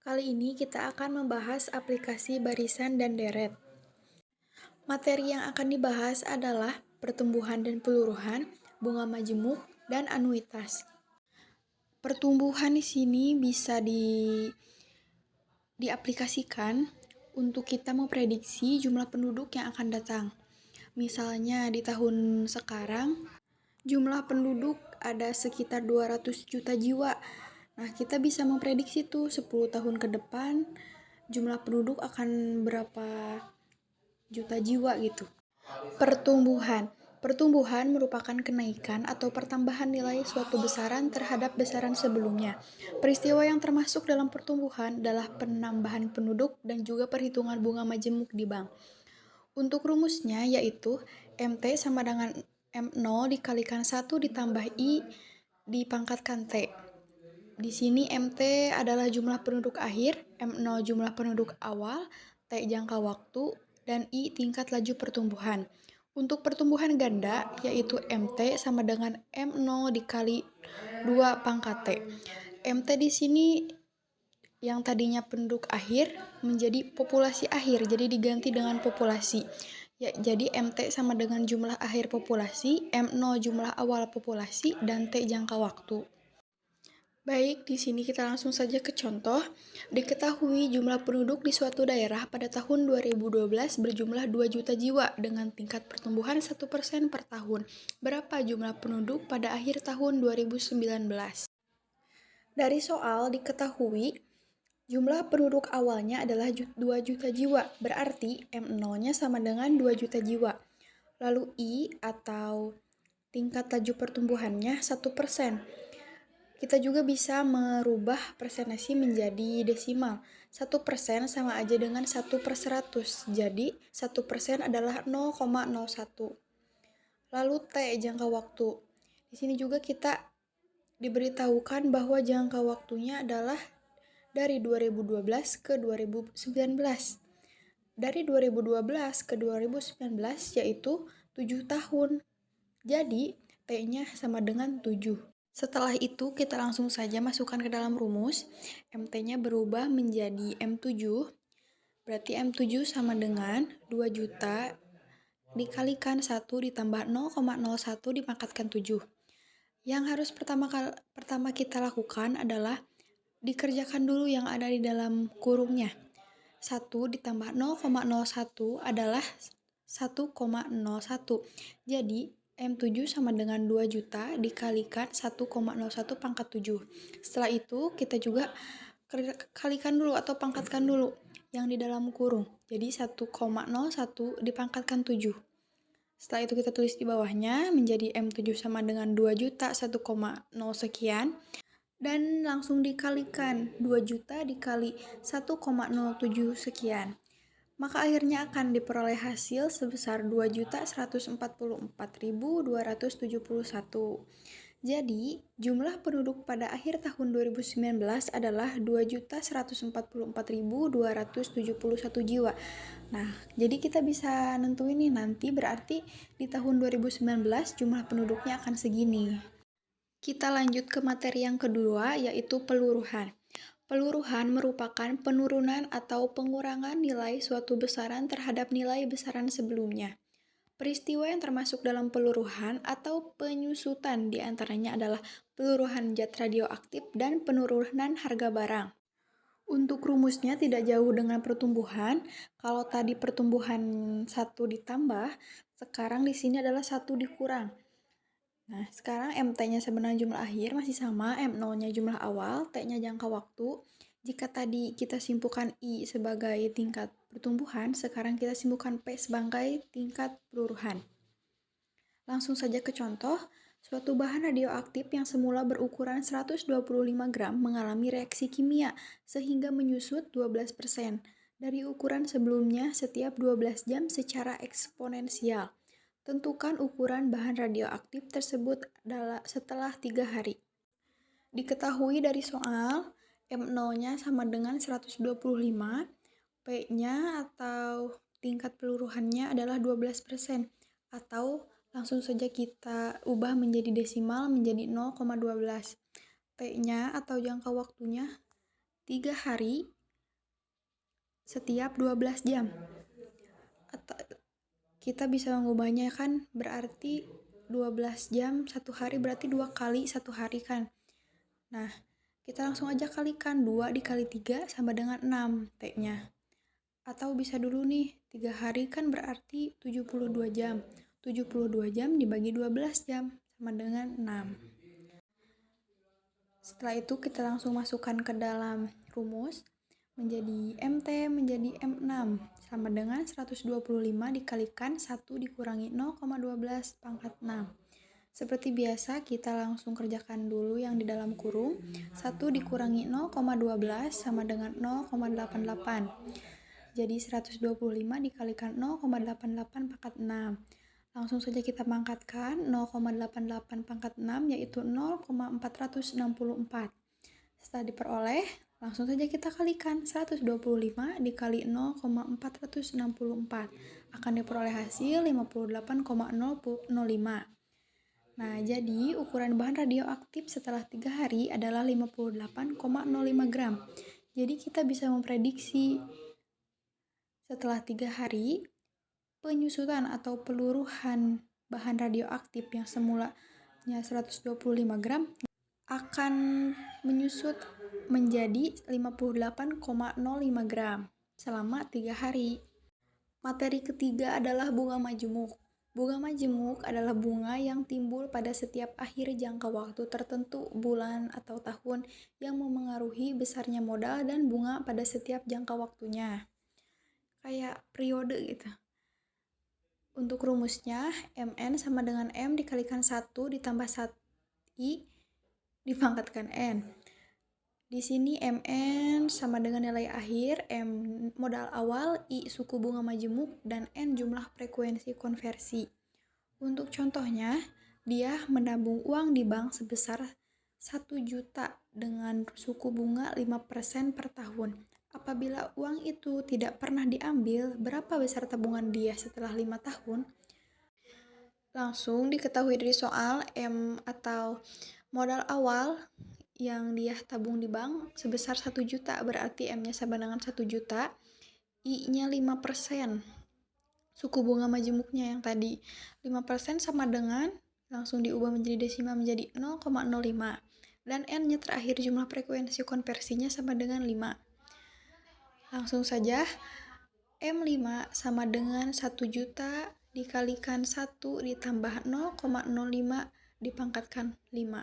Kali ini kita akan membahas aplikasi barisan dan deret. Materi yang akan dibahas adalah pertumbuhan dan peluruhan, bunga majemuk, dan anuitas. Pertumbuhan di sini bisa diaplikasikan untuk kita memprediksi jumlah penduduk yang akan datang. Misalnya di tahun sekarang, jumlah penduduk ada sekitar 200 juta jiwa. Nah, kita bisa memprediksi tuh 10 tahun ke depan jumlah penduduk akan berapa juta jiwa gitu. Pertumbuhan. Pertumbuhan merupakan kenaikan atau pertambahan nilai suatu besaran terhadap besaran sebelumnya. Peristiwa yang termasuk dalam pertumbuhan adalah penambahan penduduk dan juga perhitungan bunga majemuk di bank. Untuk rumusnya yaitu MT sama dengan M0 dikalikan 1 ditambah I dipangkatkan T. Di sini MT adalah jumlah penduduk akhir, M0 jumlah penduduk awal, T jangka waktu, dan I tingkat laju pertumbuhan. Untuk pertumbuhan ganda, yaitu MT sama dengan M0 dikali 2 pangkat T. MT di sini yang tadinya penduduk akhir menjadi populasi akhir, jadi diganti dengan populasi. Ya, jadi MT sama dengan jumlah akhir populasi, M0 jumlah awal populasi, dan T jangka waktu. Baik, di sini kita langsung saja ke contoh. Diketahui jumlah penduduk di suatu daerah pada tahun 2012 berjumlah 2 juta jiwa dengan tingkat pertumbuhan 1% per tahun. Berapa jumlah penduduk pada akhir tahun 2019? Dari soal diketahui jumlah penduduk awalnya adalah 2 juta jiwa, berarti M0-nya sama dengan 2 juta jiwa. Lalu I atau tingkat laju pertumbuhannya 1%. Kita juga bisa merubah persentasenya menjadi desimal. 1% sama aja dengan 1/100. Jadi, 1% adalah 0,01. Lalu T jangka waktu. Di sini juga kita diberitahukan bahwa jangka waktunya adalah dari 2012 ke 2019. Dari 2012 ke 2019 yaitu 7 tahun. Jadi, T-nya sama dengan 7. Setelah itu, kita langsung saja masukkan ke dalam rumus. MT-nya berubah menjadi M7. Berarti M7 sama dengan 2 juta dikalikan 1 ditambah 0,01 dipangkatkan 7. Yang harus pertama kita lakukan adalah dikerjakan dulu yang ada di dalam kurungnya. 1 ditambah 0,01 adalah 1,01. Jadi, M7 sama dengan 2 juta dikalikan 1,01 pangkat 7. Setelah itu, kita juga kalikan dulu atau pangkatkan dulu yang di dalam kurung. Jadi, 1,01 dipangkatkan 7. Setelah itu kita tulis di bawahnya menjadi M7 sama dengan 2 juta 1,0 sekian. Dan langsung dikalikan 2 juta dikali 1,07 sekian. Maka akhirnya akan diperoleh hasil sebesar 2.144.271. Jadi, jumlah penduduk pada akhir tahun 2019 adalah 2.144.271 jiwa. Nah, jadi kita bisa nentuin nih nanti berarti di tahun 2019 jumlah penduduknya akan segini. Kita lanjut ke materi yang kedua, yaitu peluruhan. Peluruhan merupakan penurunan atau pengurangan nilai suatu besaran terhadap nilai besaran sebelumnya. Peristiwa yang termasuk dalam peluruhan atau penyusutan diantaranya adalah peluruhan zat radioaktif dan penurunan harga barang. Untuk rumusnya tidak jauh dengan pertumbuhan. Kalau tadi pertumbuhan 1 ditambah, sekarang di sini adalah 1 dikurang. Nah, sekarang MT-nya sebenarnya jumlah akhir masih sama, M0-nya jumlah awal, T-nya jangka waktu. Jika tadi kita simpulkan I sebagai tingkat pertumbuhan, sekarang kita simpulkan P sebagai tingkat peluruhan. Langsung saja ke contoh, suatu bahan radioaktif yang semula berukuran 125 gram mengalami reaksi kimia sehingga menyusut 12% dari ukuran sebelumnya setiap 12 jam secara eksponensial. Tentukan ukuran bahan radioaktif tersebut setelah 3 hari. Diketahui dari soal, M0-nya sama dengan 125, P-nya atau tingkat peluruhannya adalah 12%, atau langsung saja kita ubah menjadi desimal menjadi 0,12. T-nya atau jangka waktunya 3 hari setiap 12 jam. Atau kita bisa mengubahnya kan, berarti 12 jam 1 hari berarti 2 kali 1 hari kan. Nah, kita langsung aja kalikan 2 dikali 3 sama dengan 6 T-nya. Atau bisa dulu nih, 3 hari kan berarti 72 jam. 72 jam dibagi 12 jam sama dengan 6. Setelah itu kita langsung masukkan ke dalam rumus, menjadi MT menjadi M6 sama dengan 125 dikalikan 1 dikurangi 0,12 pangkat 6. Seperti biasa kita langsung kerjakan dulu yang di dalam kurung. 1 dikurangi 0,12 sama dengan 0,88. Jadi 125 dikalikan 0,88 pangkat 6. Langsung saja kita pangkatkan 0,88 pangkat 6 yaitu 0,464. Setelah diperoleh, langsung saja kita kalikan 125 dikali 0,464 akan diperoleh hasil 58,005. Nah, jadi ukuran bahan radioaktif setelah 3 hari adalah 58,05 gram. Jadi kita bisa memprediksi setelah 3 hari penyusutan atau peluruhan bahan radioaktif yang semulanya 125 gram akan menyusut menjadi 58,05 gram selama 3 hari. Materi ketiga adalah bunga majemuk. Bunga majemuk adalah bunga yang timbul pada setiap akhir jangka waktu tertentu, bulan atau tahun, yang memengaruhi besarnya modal dan bunga pada setiap jangka waktunya. Kayak periode gitu. Untuk rumusnya, Mn sama dengan M dikalikan 1 ditambah 1I dipangkatkan N. Di sini Mn sama dengan nilai akhir, M modal awal, I suku bunga majemuk, dan N jumlah frekuensi konversi. Untuk contohnya, dia menabung uang di bank sebesar 1 juta dengan suku bunga 5% per tahun. Apabila uang itu tidak pernah diambil, berapa besar tabungan dia setelah 5 tahun? Langsung diketahui dari soal, M atau modal awal yang dia tabung di bank sebesar 1 juta, berarti M-nya sama dengan 1 juta, I-nya 5%. Suku bunga majemuknya yang tadi 5% sama dengan, langsung diubah menjadi desimal menjadi 0,05. Dan N-nya terakhir jumlah frekuensi konversinya sama dengan 5. Langsung saja, M5 sama dengan 1 juta dikalikan 1 ditambah 0,05 dipangkatkan 5.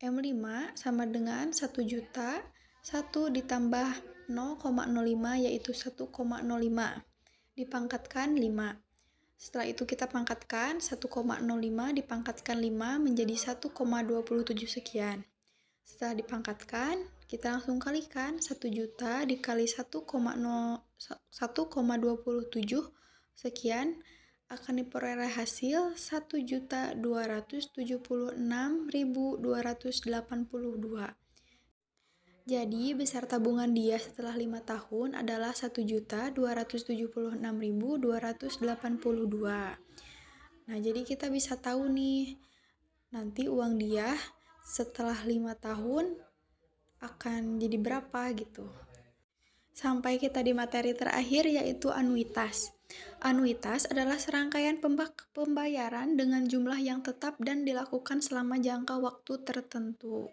M5 sama dengan 1 juta, 1 ditambah 0,05 yaitu 1,05 dipangkatkan 5. Setelah itu kita pangkatkan 1,05 dipangkatkan 5 menjadi 1,27 sekian. Setelah dipangkatkan, kita langsung kalikan 1 juta dikali 1,27 sekian akan diperoleh hasil 1.276.282. Jadi, besar tabungan dia setelah 5 tahun adalah 1.276.282. Nah, jadi kita bisa tahu nih, nanti uang dia setelah 5 tahun akan jadi berapa gitu. Sampai kita di materi terakhir yaitu anuitas. Anuitas adalah serangkaian pembayaran dengan jumlah yang tetap dan dilakukan selama jangka waktu tertentu.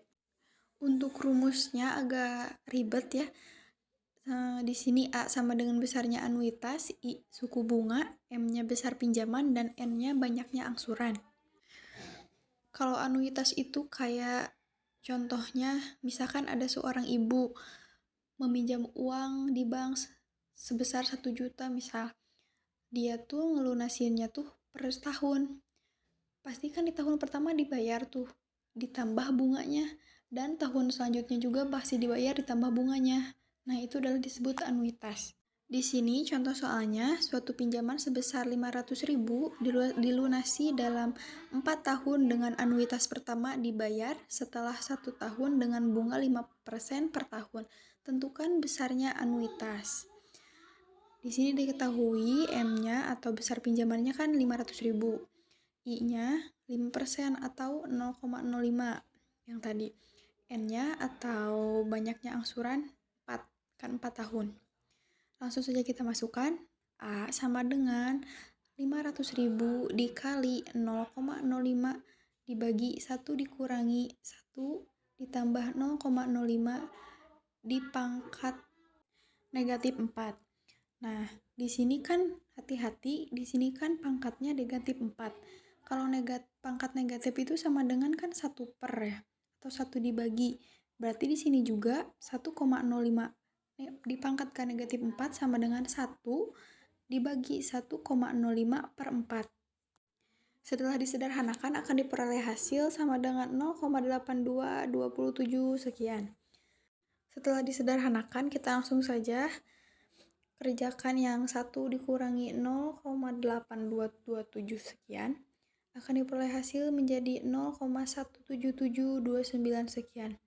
Untuk rumusnya agak ribet ya. Di sini A sama dengan besarnya anuitas, I suku bunga, M-nya besar pinjaman, dan N-nya banyaknya angsuran. Kalau anuitas itu kayak contohnya, misalkan ada seorang ibu meminjam uang di bank sebesar 1 juta misal. Dia tuh ngelunasinnya tuh per tahun. Pasti kan di tahun pertama dibayar tuh, ditambah bunganya. Dan tahun selanjutnya juga pasti dibayar ditambah bunganya. Nah, itu adalah disebut anuitas. Di sini contoh soalnya, suatu pinjaman sebesar 500.000 dilunasi dalam 4 tahun dengan anuitas pertama dibayar setelah 1 tahun dengan bunga 5% per tahun. Tentukan besarnya anuitas. Di sini diketahui M-nya atau besar pinjamannya kan 500.000. I-nya 5% atau 0,05 yang tadi. N-nya atau banyaknya angsuran 4, kan 4 tahun. Langsung saja kita masukkan. A sama dengan 500.000 dikali 0,05 dibagi 1 dikurangi 1 ditambah 0,05 dipangkat negatif 4. Nah, di sini kan hati-hati, di sini kan pangkatnya negatif 4. Kalau pangkat negatif itu sama dengan kan 1 per ya, atau 1 dibagi. Berarti di sini juga 1,05 dipangkat ke negatif 4 sama dengan 1 dibagi 1,05 per 4. Setelah disederhanakan akan diperoleh hasil sama dengan 0,8227 sekian. Setelah disederhanakan kita langsung saja kerjakan yang 1 dikurangi 0,8227 sekian akan diperoleh hasil menjadi 0,17729 sekian.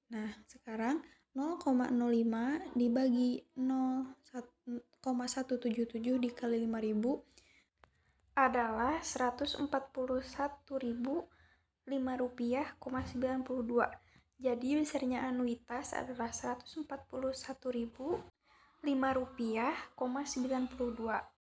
Nah, sekarang 0,05 dibagi 0,177 dikali 5.000 adalah Rp141.005,92. Jadi besarnya anuitas adalah Rp141.005,92.